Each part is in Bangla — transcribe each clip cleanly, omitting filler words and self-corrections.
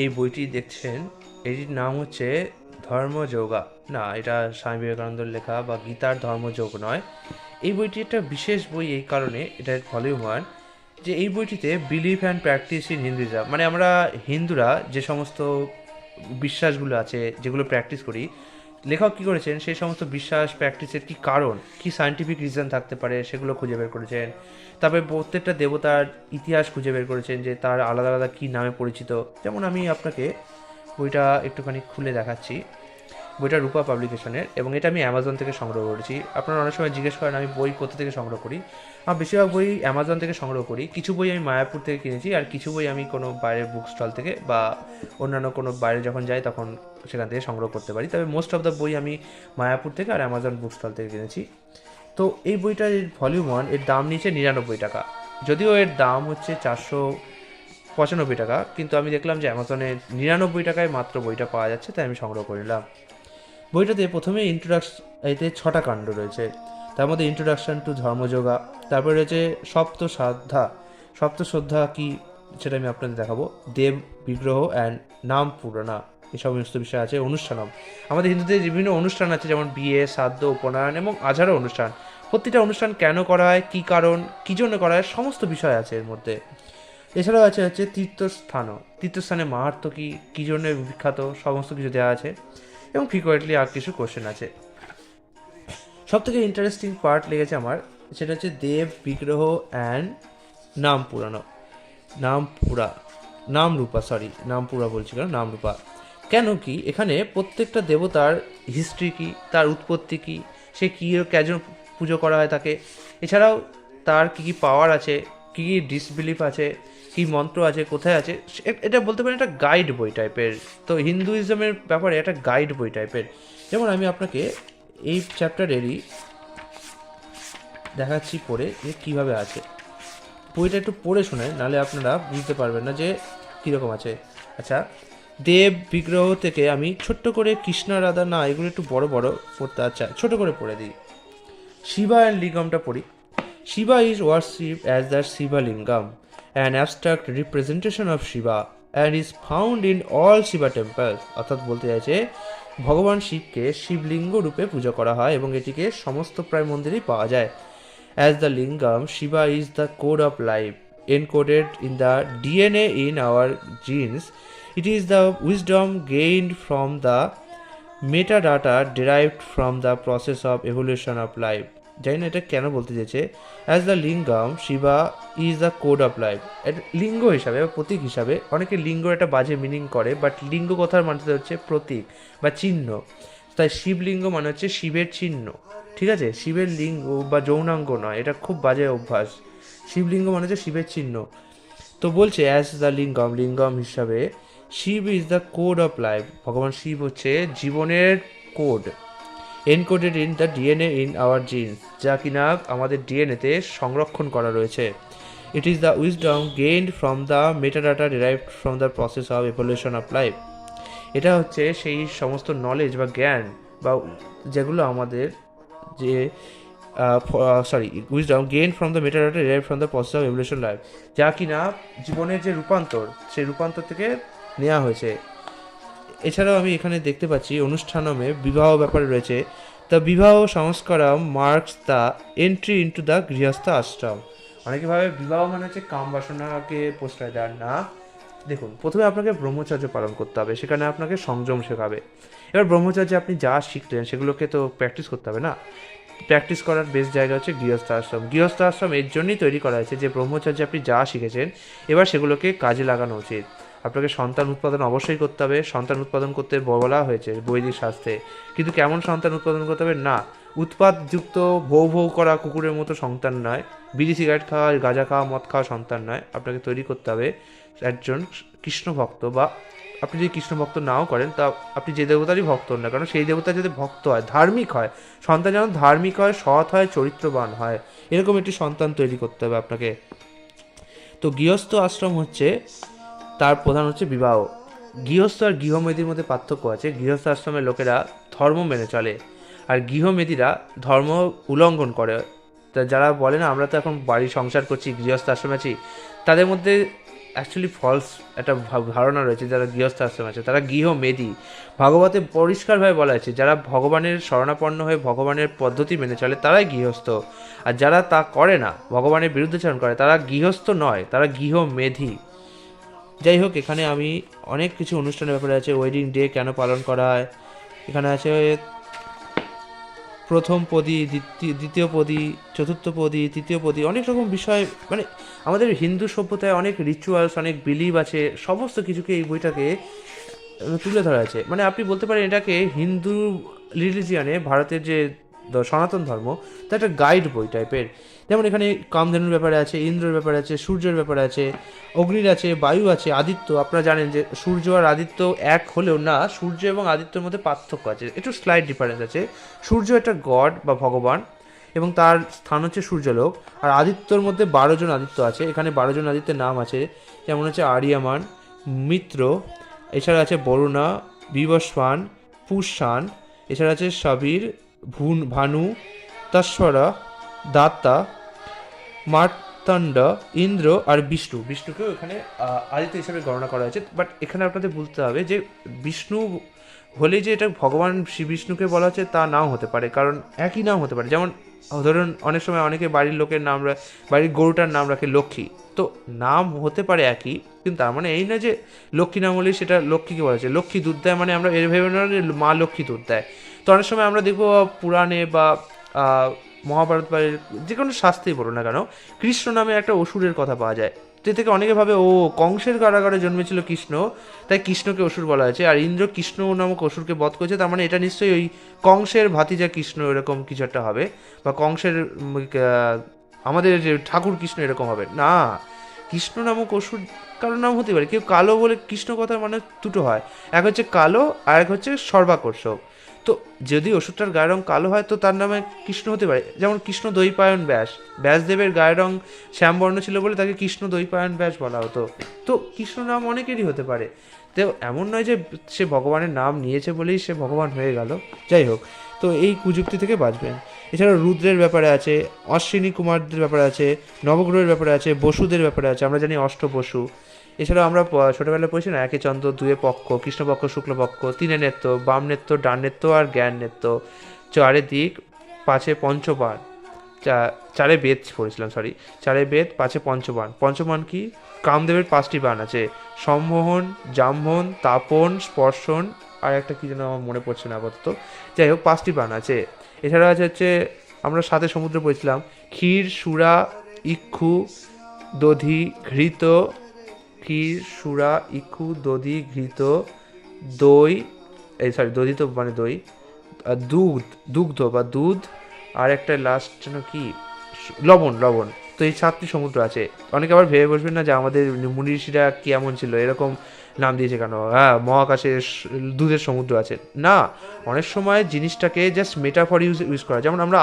এই বইটি দেখছেন, এটির নাম হচ্ছে ধর্মযোগা। না, এটা স্বামী বিবেকানন্দের লেখা বা গীতার ধর্মযোগ নয়। এই বইটি একটা বিশেষ বই এই কারণে, এটা ভলিউম 1, যে এই বইটিতে believe and practice in Hinduism, মানে আমরা হিন্দুরা যে সমস্ত বিশ্বাসগুলো আছে যেগুলো প্র্যাকটিস করি, লেখক কী করেছেন সেই সমস্ত বিশ্বাস প্র্যাকটিসের কী কারণ, কী সায়েন্টিফিক রিজন থাকতে পারে সেগুলো খুঁজে বের করেছেন। তারপরে প্রত্যেকটা দেবতার ইতিহাস খুঁজে বের করেছেন যে তার আলাদা আলাদা কী নামে পরিচিত। যেমন আমি আপনাকে বইটা একটুখানি খুলে দেখাচ্ছি। বইটা রূপা পাবলিকেশনের, এবং এটা আমি অ্যামাজন থেকে সংগ্রহ করেছি। আপনারা অনেক সময় জিজ্ঞেস করেন আমি বই কোথা থেকে সংগ্রহ করি। আমার বেশিরভাগ বই অ্যামাজন থেকে সংগ্রহ করি। কিছু বই আমি মায়াপুর থেকে কিনেছি, আর কিছু বই আমি কোনো বাইরের বুক স্টল থেকে বা অন্যান্য কোনো বাইরে যখন যাই তখন সেখান থেকে সংগ্রহ করতে পারি। তবে মোস্ট অফ দ্য বই আমি মায়াপুর থেকে আর অ্যামাজন বুক স্টল থেকে কিনেছি। তো এই বইটার ভলিউম 1 এর দাম নিয়েছে 99 টাকা। যদিও এর দাম হচ্ছে 495 টাকা, কিন্তু আমি দেখলাম যে অ্যামাজনে 99 টাকায় মাত্র বইটা পাওয়া যাচ্ছে, তাই আমি সংগ্রহ করে নিলাম। বইটাতে প্রথমে এতে 6টা কাণ্ড রয়েছে। তার মধ্যে ইন্ট্রোডাকশন টু ধর্মযোগা, তারপরে রয়েছে সপ্ত শ্রদ্ধা কি সেটা আমি আপনাদের দেখাবো, দেব বিগ্রহ অ্যান্ড নাম পুরাণা, এই সমস্ত বিষয় আছে। অনুষ্ঠানম, আমাদের হিন্দুদের বিভিন্ন অনুষ্ঠান আছে, যেমন বিয়ে, শ্রাদ্ধ, উপনয়ন এবং আচারও অনুষ্ঠান। প্রতিটা অনুষ্ঠান কেন করা হয়, কী কারণ, কী জন্য করা হয়, সমস্ত বিষয় আছে এর মধ্যে। এছাড়াও হচ্ছে তীর্থস্থানের মাহাত্ম্য কী, কী জন্য বিখ্যাত, সমস্ত কিছু দেওয়া আছে, এবং ফ্রিকোয়েন্টলি আর কিছু কোশ্চেন আছে। সব থেকে ইন্টারেস্টিং পার্ট লেগেছে আমার, সেটা হচ্ছে দেব বিগ্রহ অ্যান্ড নাম পুরানো, নামপুরা বলছি কারণ নামরূপা। কেন কি এখানে প্রত্যেকটা দেবতার হিস্ট্রি কী, তার উৎপত্তি কী, সে কী কেন পুজো করা হয় তাকে, এছাড়াও তার কী কী পাওয়ার আছে, কী কী ডিসবিলিফ আছে, কী মন্ত্র আছে, কোথায় আছে, এটা বলতে পারেন একটা গাইড বই টাইপের। তো হিন্দুইজমের ব্যাপারে একটা গাইড বই টাইপের। যেমন আমি আপনাকে এই চ্যাপ্টারেরই দেখাচ্ছি পড়ে যে কীভাবে আছে। বইটা একটু পড়ে শোনায়, নাহলে আপনারা বুঝতে পারবেন না যে কীরকম আছে। আচ্ছা, দেব বিগ্রহ থেকে আমি ছোট্ট করে কৃষ্ণ রাধা, না এগুলো একটু বড় বড় পড়তে, আচ্ছা ছোটো করে পড়ে দিই। শিবা অ্যান্ড লিঙ্গমটা পড়ি। Shiva is worshipped as the Shiva Lingam, an abstract representation of Shiva, and is found in all Shiva temples. অর্থাৎ বলতে চাইছে ভগবান শিবকে শিবলিঙ্গ রূপে পূজা করা হয় এবং এটিকে সমস্ত প্রায় মন্দিরেই পাওয়া যায়। As the Lingam, Shiva is the code of life, encoded in the DNA in our genes. It is the wisdom gained from the metadata derived from the process of evolution of life. জানি না এটা কেন বলতে চেয়েছে। As the lingam Shiva is the code of life. এটা লিঙ্গ হিসাবে বা প্রতীক হিসাবে, অনেকে লিঙ্গর একটা বাজে মিনিং করে, বাট লিঙ্গ কথার মানে হচ্ছে প্রতীক বা চিহ্ন। তাই শিবলিঙ্গ মানে হচ্ছে শিবের চিহ্ন, ঠিক আছে, শিবের লিঙ্গ বা যৌনাঙ্গ নয়, এটা খুব বাজে অভ্যাস। শিবলিঙ্গ মানে হচ্ছে শিবের চিহ্ন। তো বলছে অ্যাজ দ্য লিঙ্গম হিসাবে Shiva is the code of life, ভগবান শিব হচ্ছে জীবনের code, encoded in the DNA in our jeans, যা কিনা আমাদের ডিএনএতে সংরক্ষণ করা রয়েছে। It is the wisdom gained from the metadata derived from the process of evolution of life. এটা হচ্ছে সেই সমস্ত নলেজ বা জ্ঞান বা যেগুলো আমাদের যে wisdom gain from the metadata derived from the process of evolution life, যা কিনা জীবনের যে রূপান্তর, সেই রূপান্তর থেকে নেওয়া হয়েছে। এছাড়াও আমি এখানে দেখতে পাচ্ছি অনুষ্ঠানমে বিবাহ ব্যাপারে রয়েছে। The vivaha samskaram marks the entry into the grihastha ashram. অনেকে ভাবে বিবাহ মানে হচ্ছে কাম বাসনাকে প্রশ্রয় দেওয়ার, না। দেখুন, প্রথমে আপনাকে ব্রহ্মচর্য পালন করতে হবে, সেখানে আপনাকে সংযম শেখাবে। এবার ব্রহ্মচর্যে আপনি যা শিখলেন সেগুলোকে তো প্র্যাকটিস করতে হবে না। প্র্যাকটিস করার বেস্ট জায়গা হচ্ছে গৃহস্থ আশ্রম। গৃহস্থ আশ্রম এর জন্যই তৈরি করা হয়েছে যে ব্রহ্মচর্যে আপনি যা শিখেছেন এবার সেগুলোকে কাজে লাগানো উচিত। আপনাকে সন্তান উৎপাদন অবশ্যই করতে হবে। সন্তান উৎপাদন করতে বলা হয়েছে বৈদিক শাস্ত্রে, কিন্তু কেমন সন্তান উৎপাদন করতে হবে, না উৎপাদযুক্ত ভৌ ভৌ করা কুকুরের মতো সন্তান নয়, বিড়ি সিগারেট খাওয়া, গাঁজা খাওয়া, মদ খাওয়া সন্তান নয়। আপনাকে তৈরি করতে হবে একজন কৃষ্ণ ভক্ত, বা আপনি যদি কৃষ্ণ ভক্ত নাও করেন তা আপনি যে দেবতারই ভক্ত হন না কারণ, সেই দেবতা যদি ভক্ত হয়, ধার্মিক হয়, সন্তান যেন ধার্মিক হয়, সৎ হয়, চরিত্রবান হয়, এরকম একটি সন্তান তৈরি করতে হবে আপনাকে। তো গৃহস্থ আশ্রম হচ্ছে তার প্রধান হচ্ছে বিবাহ। গৃহস্থ আর গৃহমেদির মধ্যে পার্থক্য আছে। গৃহস্থ আশ্রমের লোকেরা ধর্ম মেনে চলে, আর গৃহমেদিরা ধর্ম উল্লঙ্ঘন করে। তা যারা বলে না আমরা তো এখন বাড়ি সংসার করছি, গৃহস্থ আশ্রমে আছি, তাদের মধ্যে অ্যাকচুয়ালি ফলস একটা ধারণা রয়েছে, যারা গৃহস্থ আশ্রম আছে তারা গৃহ মেধি। ভাগবতে পরিষ্কারভাবে বলা আছে যারা ভগবানের শরণাপন্ন হয়ে ভগবানের পদ্ধতি মেনে চলে তারাই গৃহস্থ, আর যারা তা করে না, ভগবানের বিরুদ্ধাচরণ করে, তারা গৃহস্থ নয়, তারা গৃহ মেধি। যাই হোক, এখানে আমি অনেক কিছু অনুষ্ঠানের ব্যাপারে আছে, ওয়েডিং ডে কেন পালন করা হয়, এখানে আছে প্রথম পদী, দ্বিতীয় পদী, চতুর্থ পদী, তৃতীয় পদী, অনেক রকম বিষয়, মানে আমাদের হিন্দু সভ্যতায় অনেক রিচুয়ালস, অনেক বিলিভ আছে, সমস্ত কিছুকে এই বইটাকে তুলে ধরা আছে। মানে আপনি বলতে পারেন এটাকে হিন্দু রিলিজিয়ানে, ভারতের যে সনাতন ধর্ম, তা একটা গাইড বই টাইপের। যেমন এখানে কামধেনুর ব্যাপারে আছে, ইন্দ্রের ব্যাপারে আছে, সূর্যের ব্যাপারে আছে, অগ্নির আছে, বায়ু আছে, আদিত্য। আপনারা জানেন যে সূর্য আর আদিত্য এক হলেও না, সূর্য এবং আদিত্যের মধ্যে পার্থক্য আছে, একটু স্লাইট ডিফারেন্স আছে। সূর্য একটা গড বা ভগবান এবং তার স্থান হচ্ছে সূর্যলোক। আর আদিত্যর মধ্যে 12 জন আদিত্য আছে, এখানে 12 জন আদিত্যের নাম আছে, যেমন হচ্ছে আরিয়ামান, মিত্র, এছাড়া আছে বরুণা, বিবস্বান, পুষ্যান, এছাড়া আছে সাবির, ভানু, তাস্বরা, দাতা, মার্তাণ্ড, ইন্দ্র আর বিষ্ণু। বিষ্ণুকেও এখানে আদিত্য হিসাবে গণনা করা হয়েছে। বাট এখানে আপনাদের বলতে হবে যে বিষ্ণু হলে যে এটা ভগবান শ্রী বিষ্ণুকে বলা হচ্ছে তা নাও হতে পারে, কারণ একই নাম হতে পারে। যেমন ধরুন অনেক সময় অনেকে বাড়ির লোকের নাম, বাড়ির গরুটার নাম রাখে লক্ষ্মী, তো নাম হতে পারে একই, কিন্তু তার মানে এই না যে লক্ষ্মী নাম হলেই সেটা লক্ষ্মীকে বলা হচ্ছে। লক্ষ্মী দুধ দেয় মানে আমরা এর ভেবে না যে মা লক্ষ্মী দুধ দেয়। তো অনেক সময় আমরা দেখবো পুরাণে বা মহাভারত বা যে কোনো শাস্ত্রেই বলো না কেন, কৃষ্ণ নামে একটা অসুরের কথা পাওয়া যায়। তো থেকে অনেকে ভাবে ও কংসের কারাগারে জন্মেছিল কৃষ্ণ, তাই কৃষ্ণকে অসুর বলা হয়েছে, আর ইন্দ্র কৃষ্ণ নামক অসুরকে বধ করেছে, তার মানে এটা নিশ্চয়ই ওই কংসের ভাতিজা কৃষ্ণ এরকম কিছু একটা হবে, বা কংসের আমাদের যে ঠাকুর কৃষ্ণ এরকম হবে না। কৃষ্ণ নামক অসুর কারোর নাম হতে পারে, কেউ কালো বলে কৃষ্ণ কথার মানে দুটো হয়, এক হচ্ছে কালো আর এক হচ্ছে সর্বাকর্ষক। তো যদি ওষুধটার গায়ের রং কালো হয় তো তার নামে কৃষ্ণ হতে পারে। যেমন কৃষ্ণ দৈপায়ন ব্যাস, ব্যাসদেবের গায়ের রং শ্যামবর্ণ ছিল বলে তাকে কৃষ্ণ দৈপায়ন ব্যাস বলা হতো। তো কৃষ্ণ নাম অনেকেরই হতে পারে, তো এমন নয় যে সে ভগবানের নাম নিয়েছে বলেই সে ভগবান হয়ে গেল। যাই হোক, তো এই কুযুক্তি থেকে বাঁচবেন। এছাড়া রুদ্রের ব্যাপারে আছে, অশ্বিনী কুমারদের ব্যাপারে আছে, নবগ্রহের ব্যাপারে আছে, বসুদের ব্যাপারে আছে, আমরা জানি অষ্টবসু। এছাড়াও আমরা ছোটোবেলায় পড়েছি না, একে চন্দ্র, দুয়ে পক্ষ, কৃষ্ণপক্ষ, শুক্লপক্ষ, তিনে নেত্র, বাম নেত্র, ডান নেত্র আর জ্ঞান নেত্র, চারে দিক, পাঁচে পঞ্চবান, চারে বেদ পড়েছিলাম, সরি, চারে বেদ, পাঁচে পঞ্চবান। পঞ্চবান কি? কামদেবের 5টি বান আছে, সম্মোহন, জাম্ভন, তাপন, স্পর্শন, আর একটা কি যেন আমার মনে পড়ছে না আপাতত। যাই হোক, 5টি বান আছে। এছাড়া হচ্ছে আমরা সাথে সমুদ্র পড়েছিলাম, ক্ষীর, সুরা, ইক্ষু, দধি, ঘৃত, ক্ষীর, সুরা, ইক্ষু, দধি, ঘৃত, দই, দধি তো মানে দই, দুগ্ধ বা দুধ, আর একটা লাস্ট যেন কি, লবণ। তো এই 7টি সমুদ্র আছে। অনেকে আবার ভেবে বসবেন না যে আমাদের মুনি ঋষিরা কেমন ছিল, এরকম নাম দিয়েছে কেন, হ্যাঁ মহাকাশে দুধের সমুদ্র আছে না। অনেক সময় জিনিসটাকে জাস্ট মেটাফর ইউজ করা, যেমন আমরা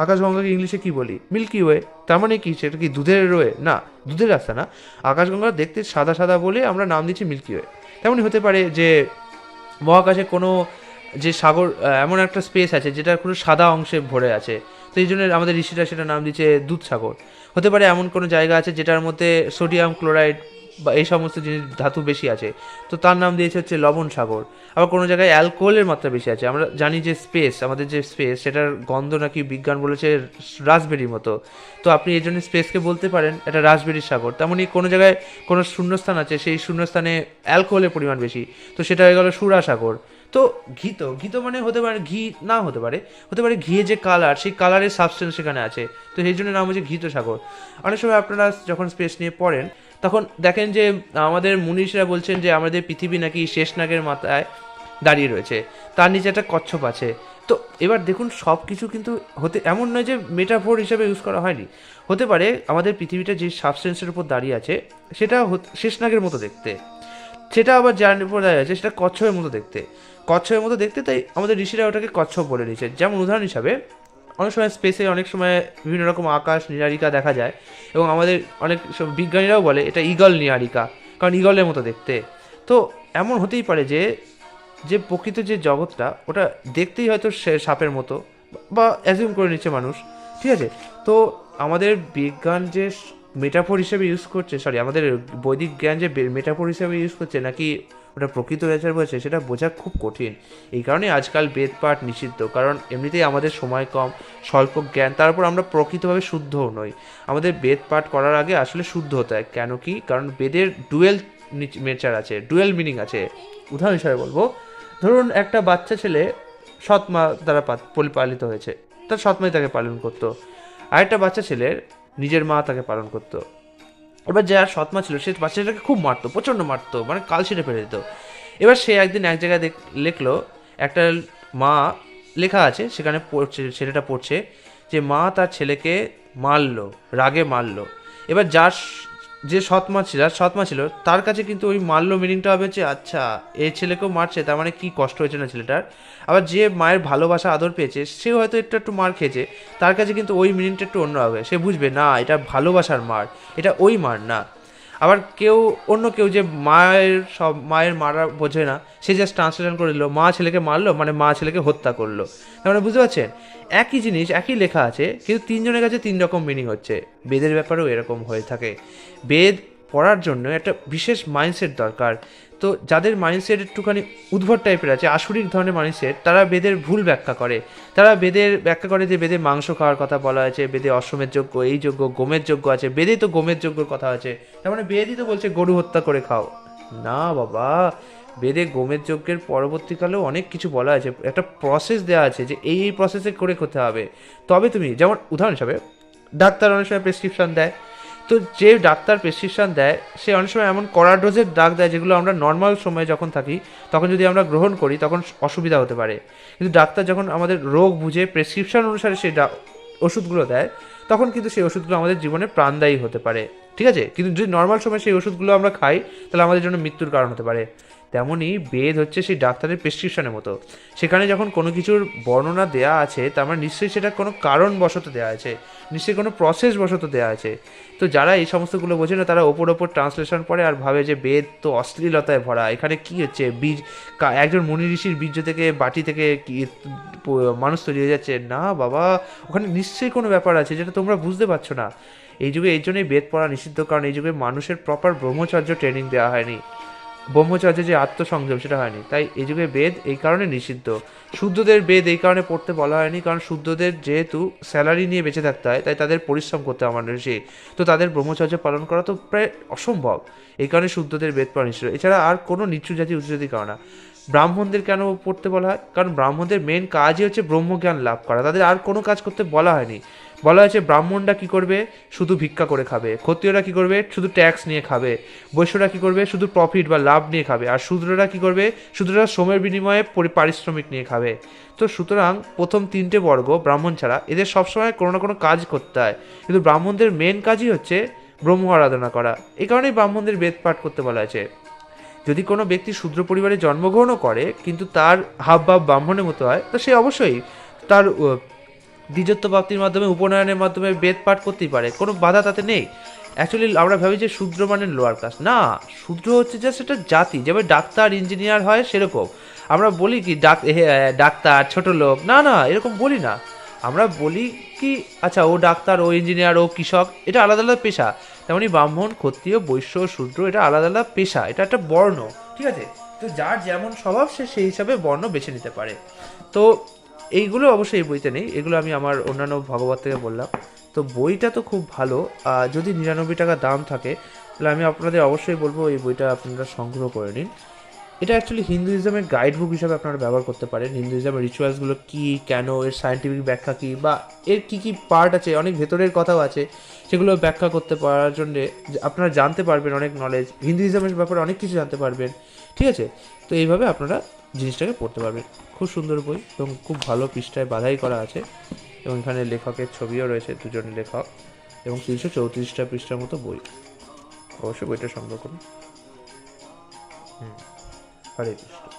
আকাশগঙ্গাকে ইংলিশে কি বলি? Milky way. তার মানে কি, সেটা কি দুধের ওয়ে? না, দুধের রাস্তা না। আকাশগঙ্গা দেখতে সাদা সাদা বলে আমরা নাম দিচ্ছি মিল্কি ওয়ে। তেমনই হতে পারে যে মহাকাশে কোনো যে সাগর, এমন একটা স্পেস আছে যেটা কোনো সাদা অংশে ভরে আছে, তো এই জন্য আমাদের ঋষিরা সেটা নাম দিচ্ছে দুধ সাগর। হতে পারে এমন কোনো জায়গা আছে যেটার মধ্যে সোডিয়াম ক্লোরাইড বা এই সমস্ত জিনিস ধাতু বেশি আছে, তো তার নাম দিয়েছে হচ্ছে লবণ সাগর। আবার কোনো জায়গায় অ্যালকোহলের মাত্রা বেশি আছে, আমরা জানি যে স্পেস, আমাদের যে স্পেস, সেটার গন্ধ নাকি বিজ্ঞান বলেছে রাসবেরির মতো, তো আপনি এই জন্য স্পেসকে বলতে পারেন এটা রাসবেরির সাগর। তেমনই কোনো জায়গায় কোনো শূন্যস্থান আছে, সেই শূন্যস্থানে অ্যালকোহলের পরিমাণ বেশি, তো সেটা হয়ে গেল সুরা সাগর। তো ঘিত মানে হতে পারে ঘি, না হতে পারে ঘিয়ে যে কালার, সেই কালারের সাবস্টেন্স সেখানে আছে, তো সেই জন্য নাম হচ্ছে ঘিত সাগর। অনেক সময় আপনারা যখন স্পেস নিয়ে পড়েন তখন দেখেন যে আমাদের মুনিষরা বলছেন যে আমাদের পৃথিবী নাকি শেষনাগের মাথায় দাঁড়িয়ে রয়েছে, তার নিচে একটা কচ্ছপ আছে। তো এবার দেখুন, সব কিছু কিন্তু হতে এমন নয় যে মেটাফোর হিসেবে ইউজ করা হয়নি। হতে পারে আমাদের পৃথিবীটা যে সাবস্টেন্সের উপর দাঁড়িয়ে আছে সেটা শেষনাগের মতো দেখতে, সেটা আবার যার উপর দাঁড়িয়ে আছে সেটা কচ্ছপের মতো দেখতে, তাই আমাদের ঋষিরা ওটাকে কচ্ছপ বলে দিয়েছে। যেমন উদাহরণ হিসাবে অনেক সময় স্পেসে অনেক সময় বিভিন্ন রকম আকাশ নীহারিকা দেখা যায়, এবং আমাদের অনেক সব বিজ্ঞানীরাও বলে এটা ঈগল নীহারিকা, কারণ ঈগলের মতো দেখতে। তো এমন হতেই পারে যে যে প্রকৃত যে জগৎটা ওটা দেখতেই হয়তো সাপের মতো, বা অ্যাজিউম করে নিচ্ছে মানুষ, ঠিক আছে। তো আমাদের বিজ্ঞান যে মেটাফোর হিসেবে ইউজ করছে, আমাদের বৈদিক জ্ঞান যে মেটাফোর হিসেবে ইউজ করছে নাকি ওটা প্রকৃত নেচার বলছে সেটা বোঝা খুব কঠিন। এই কারণে আজকাল বেদ পাঠ নিষিদ্ধ, কারণ এমনিতেই আমাদের সময় কম, স্বল্প জ্ঞান, তারপর আমরা প্রকৃতভাবে শুদ্ধও নই। আমাদের বেদ পাঠ করার আগে আসলে শুদ্ধ হতে হয়। কেন কি? কারণ বেদের ডুয়েল নেচার আছে, ডুয়েল মিনিং আছে। উদাহরণ হিসাবে বলবো, ধরুন একটা বাচ্চা ছেলে সৎ মা দ্বারা পরিপালিত হয়েছে, তার সৎ মাই তাকে পালন করতো। আরেকটা বাচ্চা ছেলের নিজের মা তাকে পালন করতো। এবার যার সৎমা ছিল সে বাচ্চাটাকে খুব মারতো, প্রচণ্ড মারতো, মানে কাল ছিঁড়ে ফেলে দিত। এবার সে একদিন এক জায়গায় লিখলো, একটা মা লেখা আছে সেখানে পড়ছে, ছেলেটা পড়ছে যে মা তার ছেলেকে মারলো, রাগে মারলো। এবার যে সৎমা ছিল তার কাছে কিন্তু ওই মারলো মিনিংটা হবে যে আচ্ছা এই ছেলেকেও মারছে, তার মানে কি কষ্ট হয়েছে না ছেলেটার। আবার যে মায়ের ভালোবাসা আদর পেয়েছে সেও হয়তো একটু মার খেয়েছে, তার কাছে কিন্তু ওই মিনিংটা একটু অন্য হবে, সে বুঝবে না এটা ভালোবাসার মার, এটা ওই মার না। আবার অন্য কেউ যে মায়ের মারা বোঝে না, সে জাস্ট ট্রান্সলেশন করে দিল মা ছেলেকে মারলো মানে মা ছেলেকে হত্যা করলো। তার মানে বুঝতে পারছেন, একই জিনিস একই লেখা আছে কিন্তু তিনজনের কাছে তিন রকম মিনিং হচ্ছে। বেদের ব্যাপারেও এরকম হয়ে থাকে। বেদ পড়ার জন্য একটা বিশেষ মাইন্ডসেট দরকার। তো যাদের মাইন্ডসেট একটুখানি উদ্ভট টাইপের আছে, আসরিক ধরনের মাইন্ডসেট, তারা বেদের ভুল ব্যাখ্যা করে। তারা বেদের ব্যাখ্যা করে যে বেদে মাংস খাওয়ার কথা বলা হয়েছে, বেদে অশ্বমের যজ্ঞ, এই যজ্ঞ, গোমের যজ্ঞ আছে, বেদেই তো গোমের যজ্ঞর কথা আছে, তার মানে বেদই তো বলছে গরু হত্যা করে খাও। না বাবা, বেদে গোমের যজ্ঞের পরবর্তীকালেও অনেক কিছু বলা আছে, একটা প্রসেস দেওয়া আছে যে এই প্রসেসে করে খেতে হবে। তবে তুমি যেমন উদাহরণ হিসাবে ডাক্তার অনেক সময় প্রেসক্রিপশন দেয়, তো যে ডাক্তার প্রেসক্রিপশন দেয় সে অনেক সময় এমন কড়া ডোজের ডাক দেয় যেগুলো আমরা নর্মাল সময়ে যখন থাকি তখন যদি আমরা গ্রহণ করি তখন অসুবিধা হতে পারে। কিন্তু ডাক্তার যখন আমাদের রোগ বুঝে প্রেসক্রিপশন অনুসারে সেই ওষুধগুলো দেয় তখন কিন্তু সেই ওষুধগুলো আমাদের জীবনে প্রাণদায়ী হতে পারে, ঠিক আছে? কিন্তু যদি নর্মাল সময় সেই ওষুধগুলো আমরা খাই তাহলে আমাদের জন্য মৃত্যুর কারণ হতে পারে। তেমনই বেদ হচ্ছে সেই ডাক্তারের প্রেসক্রিপশনের মতো, সেখানে যখন কোনো কিছুর বর্ণনা দেওয়া আছে তার মানে নিশ্চয়ই সেটা কোনো কারণবশত দেওয়া আছে, নিশ্চয়ই কোনো প্রসেস বশত দেওয়া আছে। তো যারা এই সমস্তগুলো বোঝে না তারা ওপর ট্রান্সলেশন পড়ে আর ভাবে যে বেদ তো অশ্লীলতায় ভরা, এখানে কি হচ্ছে, একজন মুনি ঋষির বীর্য থেকে বাটি থেকে কি মানুষ তৈরি হয়ে যাচ্ছে। না বাবা, ওখানে নিশ্চয়ই কোনো ব্যাপার আছে যেটা তোমরা বুঝতে পারছো না। এই যুগে এই জন্যই বেদ পড়া নিষিদ্ধ, কারণ এই যুগে মানুষের প্রপার ব্রহ্মচর্য ট্রেনিং দেওয়া হয়নি, ব্রহ্মচর্য যে আত্মসংযম সেটা হয়নি, তাই এই যুগে বেদ এই কারণে নিষিদ্ধ। শুদ্ধদের বেদ এই কারণে পড়তে বলা হয়নি, কারণ শুদ্ধদের যেহেতু স্যালারি নিয়ে বেঁচে থাকতে হয় তাই তাদের পরিশ্রম করতে হয় মানুষই, তো তাদের ব্রহ্মচর্য পালন করা তো প্রায় অসম্ভব। এই কারণে শুদ্ধদের বেদ পড়া নিষিদ্ধ। এছাড়া আর কোনো নিচু জাতি উঁচু জাতি কারণ না। ব্রাহ্মণদের কেন পড়তে বলা হয়? কারণ ব্রাহ্মণদের মেন কাজই হচ্ছে ব্রহ্মজ্ঞান লাভ করা, তাদের আর কোনো কাজ করতে বলা হয়নি। বলা হয়েছে ব্রাহ্মণরা কী করবে, শুধু ভিক্ষা করে খাবে, ক্ষত্রিয়রা কী করবে, শুধু ট্যাক্স নিয়ে খাবে, বৈশ্যরা কী করবে, শুধু প্রফিট বা লাভ নিয়ে খাবে, আর শূদ্ররা কী করবে, শূদ্ররা শ্রমের বিনিময়ে পারিশ্রমিক নিয়ে খাবে। তো সুতরাং প্রথম তিনটে বর্গ ব্রাহ্মণ ছাড়া এদের সবসময় কোনো না কোনো কাজ করতে হয়, কিন্তু ব্রাহ্মণদের মেন কাজই হচ্ছে ব্রহ্ম আরাধনা করা। এই কারণেই ব্রাহ্মণদের বেদ পাঠ করতে বলা হয়েছে। যদি কোনো ব্যক্তি শূদ্র পরিবারে জন্মগ্রহণও করে কিন্তু তার হাবভাব ব্রাহ্মণের মতো হয়, তো সে অবশ্যই তার দ্বিজত্ব প্রাপ্তির মাধ্যমে, উপনয়নের মাধ্যমে বেদ পাঠ করতেই পারে, কোনো বাধা তাতে নেই। অ্যাকচুয়ালি আমরা ভাবি যে শূদ্র মানে লোয়ার কাস্ট, না, শূদ্র হচ্ছে জাস্ট একটা জাতি, যেমন ডাক্তার ইঞ্জিনিয়ার হয় সেরকম। আমরা বলি কি ডাক্তার ছোট লোক, না না, এরকম বলি না। আমরা বলি কি আচ্ছা ও ডাক্তার, ও ইঞ্জিনিয়ার, ও কৃষক, এটা আলাদা আলাদা পেশা। তেমনি ব্রাহ্মণ, ক্ষত্রিয়, বৈশ্য, শূদ্র, এটা আলাদা আলাদা পেশা, এটা একটা বর্ণ, ঠিক আছে? তো যার যেমন স্বভাব সে সেই হিসাবে বর্ণ বেছে নিতে পারে। তো এইগুলো অবশ্যই এই বইতে নেই, এগুলো আমি আমার অন্যান্য ভগবত থেকে বললাম। তো বইটা তো খুব ভালো, যদি 99 টাকা দাম থাকে তাহলে আমি আপনাদের অবশ্যই বলবো এই বইটা আপনারা সংগ্রহ করে নিন। এটা অ্যাকচুয়ালি হিন্দুইজমের গাইড বুক হিসাবে আপনারা ব্যবহার করতে পারেন। হিন্দুইজমের রিচুয়ালসগুলো কী, কেন, এর সায়েন্টিফিক ব্যাখ্যা কী, বা এর কী কী পার্ট আছে, অনেক ভেতরের কথাও আছে, সেগুলো ব্যাখ্যা করতে পারার জন্যে আপনারা জানতে পারবেন অনেক নলেজ, হিন্দুইজমের ব্যাপারে অনেক কিছু জানতে পারবেন, ঠিক আছে? তো এইভাবে আপনারা জিনিসটাকে পড়তে পারবেন। খুব সুন্দর বই এবং খুব ভালো পৃষ্ঠায় বাঁধাই করা আছে, এবং এখানে লেখকের ছবিও রয়েছে, দুজন লেখক, এবং 334টা পৃষ্ঠার মতো বই। অবশ্যই বইটা সংগ্রহ করুন। হরে কৃষ্ণ।